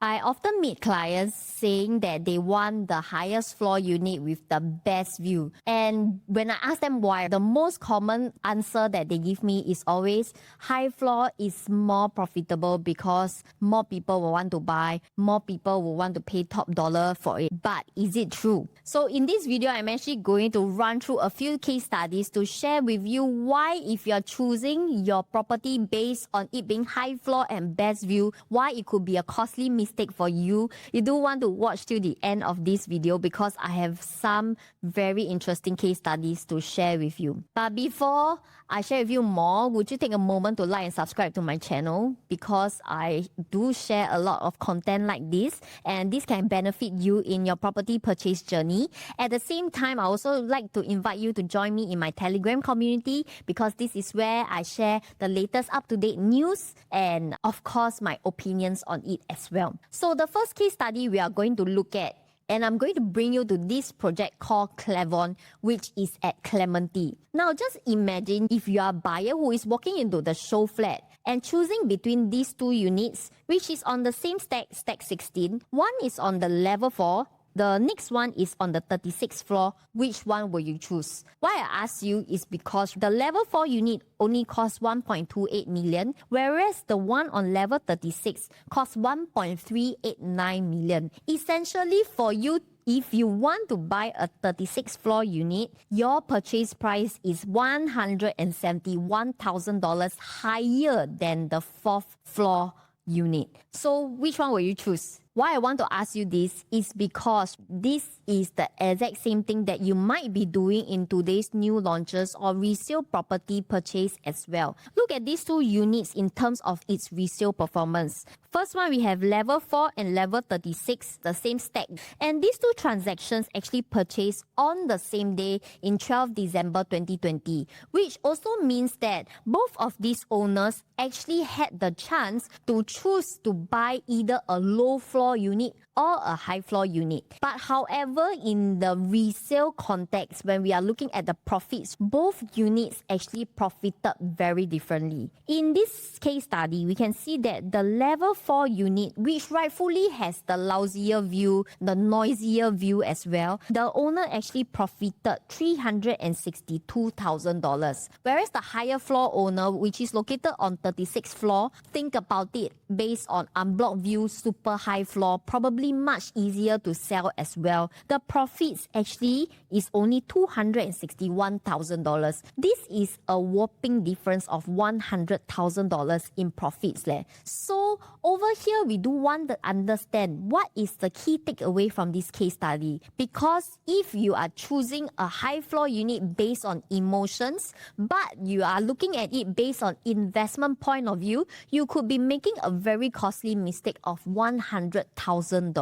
I often meet clients saying that they want the highest floor unit with the best view. And when I ask them why, the most common answer that they give me is always high floor is more profitable because more people will want to buy, more people will want to pay top dollar for it. But is it true? So in this video, I'm actually going to run through a few case studies to share with you why if you're choosing your property based on it being high floor and best view, why it could be a costly mistake for you. You do want to watch till the end of this video because I have some very interesting case studies to share with you. But before I share with you more, would you take a moment to like and subscribe to my channel because I do share a lot of content like this and this can benefit you in your property purchase journey. At the same time, I also like to invite you to join me in my Telegram community because this is where I share the latest up-to-date news and of course my opinions on it as well. So the first case study we are going to look at, and I'm going to bring you to this project called Clavon, which is at Clementi. Now, just imagine if you are a buyer who is walking into the show flat and choosing between these two units, which is on the same stack 16. One is on the level 4. The next one is on the 36th floor. Which one will you choose? Why I ask you is because the level 4 unit only costs 1.28 million, whereas the one on level 36 costs 1.389 million. Essentially, for you, if you want to buy a 36th floor unit, your purchase price is $171,000 higher than the 4th floor unit. So which one will you choose? Why I want to ask you this is because this is the exact same thing that you might be doing in today's new launches or resale property purchase as well. Look at these two units in terms of its resale performance. First one, we have level 4 and level 36, the same stack. And these two transactions actually purchased on the same day in 12 December 2020, which also means that both of these owners actually had the chance to choose to buy either a low floor unit or a high floor unit. But however, in the resale context, when we are looking at the profits, both units actually profited very differently. In this case study, we can see that the level 4 unit, which rightfully has the lousier view, the noisier view as well, the owner actually profited $362,000. Whereas the higher floor owner, which is located on 36th floor, think about it, based on unblocked view, super high floor, probably much easier to sell as well. The profits actually is only $261,000. This is a whopping difference of $100,000 in profits. So over here, we do want to understand what is the key takeaway from this case study. Because if you are choosing a high floor unit based on emotions, but you are looking at it based on investment point of view, you could be making a very costly mistake of $100,000.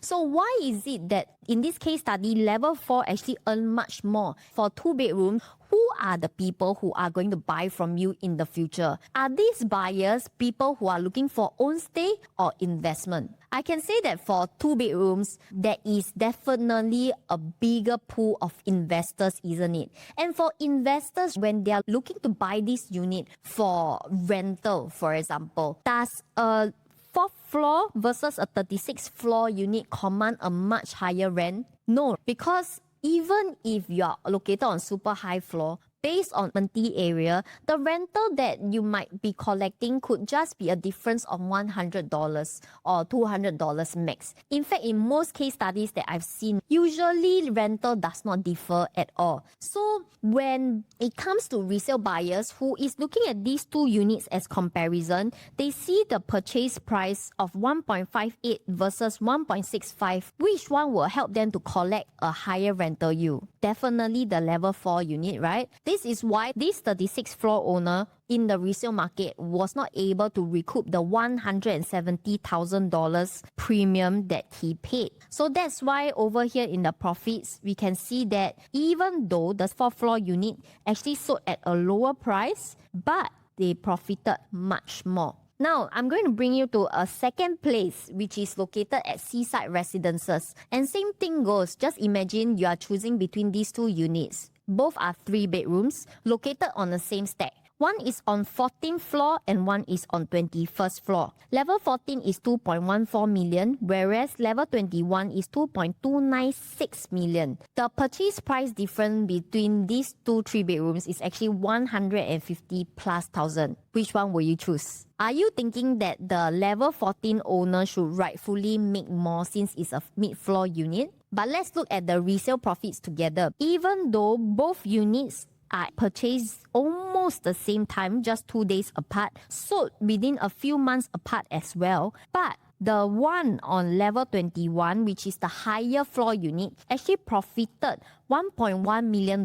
So why is it that in this case study, level 4 actually earn much more? For 2 bedrooms, who are the people who are going to buy from you in the future? Are these buyers people who are looking for own stay or investment? I can say that for 2 bedrooms, there is definitely a bigger pool of investors, isn't it? And for investors, when they are looking to buy this unit for rental, for example, does a 4th floor versus a 36th floor unit command a much higher rent? No, because even if you are located on super high floor, based on Clementi area, the rental that you might be collecting could just be a difference of $100 or $200 max. In fact, in most case studies that I've seen, usually rental does not differ at all. So when it comes to resale buyers who is looking at these two units as comparison, they see the purchase price of 1.58 versus 1.65. Which one will help them to collect a higher rental yield? Definitely the level 4 unit, right? This is why this 36th floor owner in the resale market was not able to recoup the $170,000 premium that he paid. So that's why over here in the profits, we can see that even though the 4th floor unit actually sold at a lower price, but they profited much more. Now, I'm going to bring you to a second place, which is located at Seaside Residences. And same thing goes. Just imagine you are choosing between these two units. Both are 3 bedrooms, located on the same stack. One is on 14th floor and one is on 21st floor. Level 14 is 2.14 million, whereas level 21 is 2.296 million. The purchase price difference between these two 3-bedrooms is actually 150 plus thousand. Which one will you choose? Are you thinking that the level 14 owner should rightfully make more since it's a mid-floor unit? But let's look at the resale profits together. Even though both units are purchased almost the same time, just 2 days apart, sold within a few months apart as well, but the one on level 21, which is the higher floor unit, actually profited $1.1 million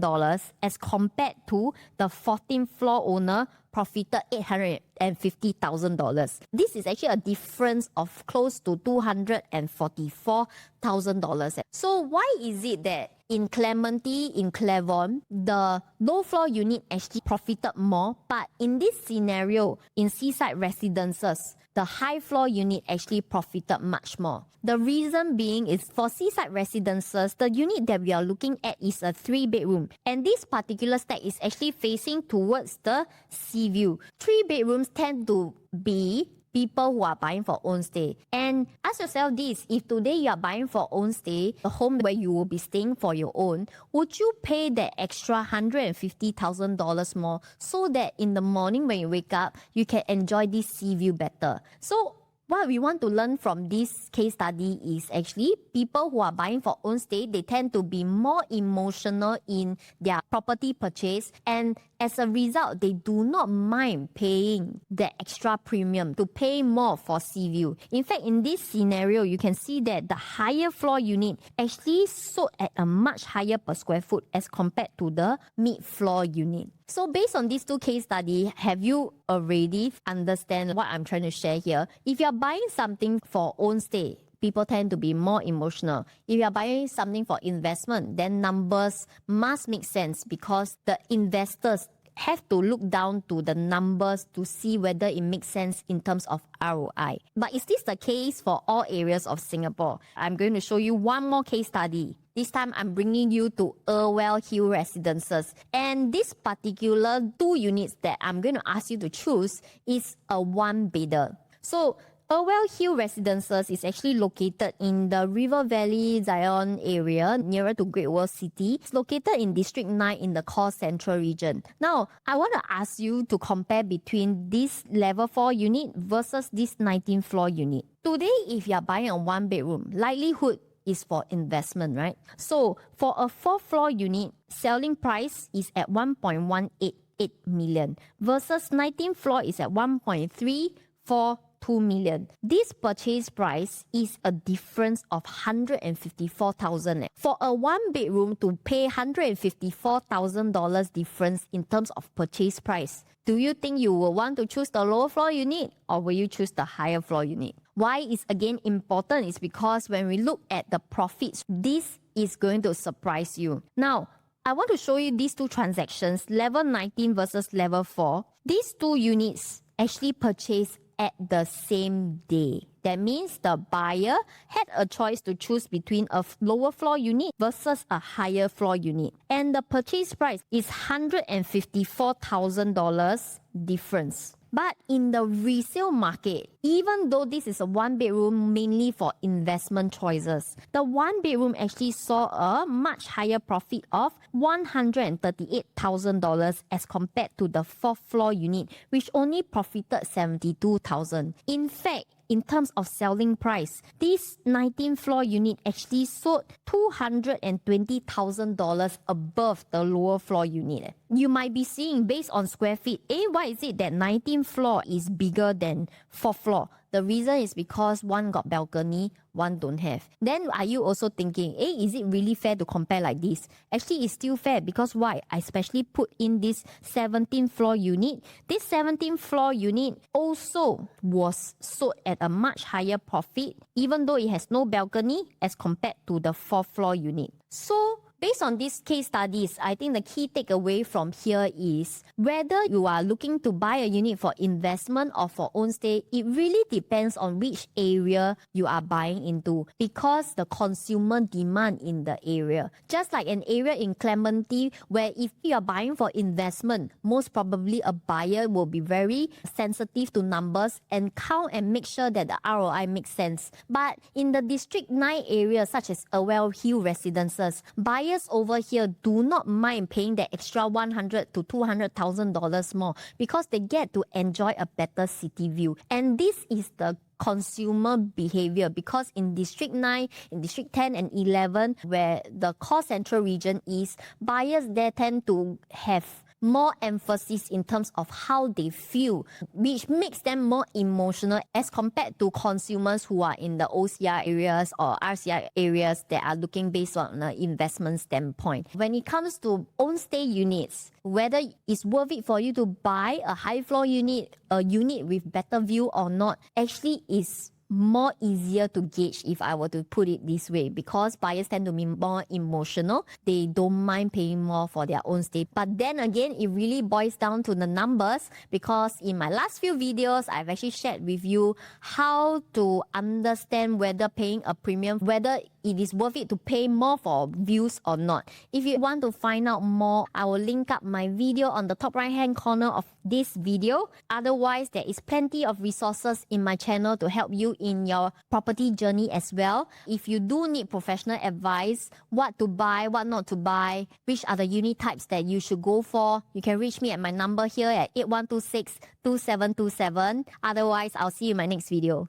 as compared to the 14th floor owner profited $850,000. This is actually a difference of close to $244,000. So why is it that in Clementi, in Clermont, the low floor unit actually profited more, but in this scenario, in seaside residences, the high floor unit actually profited much more? The reason being is for seaside residences, the unit that we are looking at is a 3-bedroom. And this particular stack is actually facing towards the sea view. 3 bedrooms tend to be people who are buying for own stay. And ask yourself this, if today you are buying for own stay, the home where you will be staying for your own, would you pay that extra $150,000 more so that in the morning when you wake up, you can enjoy this sea view better? So what we want to learn from this case study is actually people who are buying for own stay, they tend to be more emotional in their property purchase, and as a result, they do not mind paying the extra premium to pay more for sea view. In fact, in this scenario, you can see that the higher floor unit actually sold at a much higher per square foot as compared to the mid-floor unit. So based on these two case studies, have you already understand what I'm trying to share here? If you're buying something for own stay, people tend to be more emotional. If you're buying something for investment, then numbers must make sense because the investors have to look down to the numbers to see whether it makes sense in terms of ROI. But is this the case for all areas of Singapore? I'm going to show you one more case study. This time, I'm bringing you to Irwell Hill Residences. And this particular 2 units that I'm going to ask you to choose is a 1-bedder. So Irwell Hill Residences is actually located in the River Valley Zion area, nearer to Great World City. It's located in District 9 in the core central region. Now, I want to ask you to compare between this level 4 unit versus this 19th floor unit. Today, if you are buying a 1-bedroom, likelihood is for investment, right? So, for a 4th floor unit, selling price is at 1.188 million versus 19th floor is at 1.342 million. This purchase price is a difference of 154,000. For a 1-bedroom to pay $154,000 difference in terms of purchase price, do you think you will want to choose the lower floor unit or will you choose the higher floor unit? Why is again important is because when we look at the profits, this is going to surprise you. Now, I want to show you these 2 transactions, level 19 versus level 4. These 2 units actually purchased at the same day. That means the buyer had a choice to choose between a lower floor unit versus a higher floor unit. And the purchase price is $154,000 difference. But in the resale market, even though this is a 1-bedroom mainly for investment choices, the 1-bedroom actually saw a much higher profit of $138,000 as compared to the 4th floor unit, which only profited $72,000. In fact, in terms of selling price, this 19th floor unit actually sold $220,000 above the lower floor unit. You might be seeing based on square feet, why is it that 19th floor is bigger than 4th floor? The reason is because one got balcony, one don't have. Then are you also thinking, is it really fair to compare like this? Actually, it's still fair because why? I especially put in this 17th floor unit. This 17th floor unit also was sold at a much higher profit, even though it has no balcony as compared to the 4th floor unit. So Based on these case studies, I think the key takeaway from here is whether you are looking to buy a unit for investment or for own stay, it really depends on which area you are buying into because the consumer demand in the area. Just like an area in Clementi where if you are buying for investment, most probably a buyer will be very sensitive to numbers and count and make sure that the ROI makes sense. But in the District 9 area such as Awell Hill residences, buyers over here do not mind paying the extra $100,000 to $200,000 more because they get to enjoy a better city view. And this is the consumer behavior because in District 9, in District 10 and 11, where the core central region is, buyers there tend to have more emphasis in terms of how they feel, which makes them more emotional as compared to consumers who are in the OCR areas or RCR areas that are looking based on an investment standpoint. When it comes to own stay units, whether it's worth it for you to buy a high floor unit, a unit with better view or not, actually is more easier to gauge if I were to put it this way because buyers tend to be more emotional. They don't mind paying more for their own stay. But then again, it really boils down to the numbers because in my last few videos, I've actually shared with you how to understand whether paying a premium, whether it is worth it to pay more for views or not. If you want to find out more, I will link up my video on the top right hand corner of this video. Otherwise, there is plenty of resources in my channel to help you in your property journey as well. If you do need professional advice, what to buy, what not to buy, which are the unit types that you should go for, you can reach me at my number here at 8126-2727. Otherwise, I'll see you in my next video.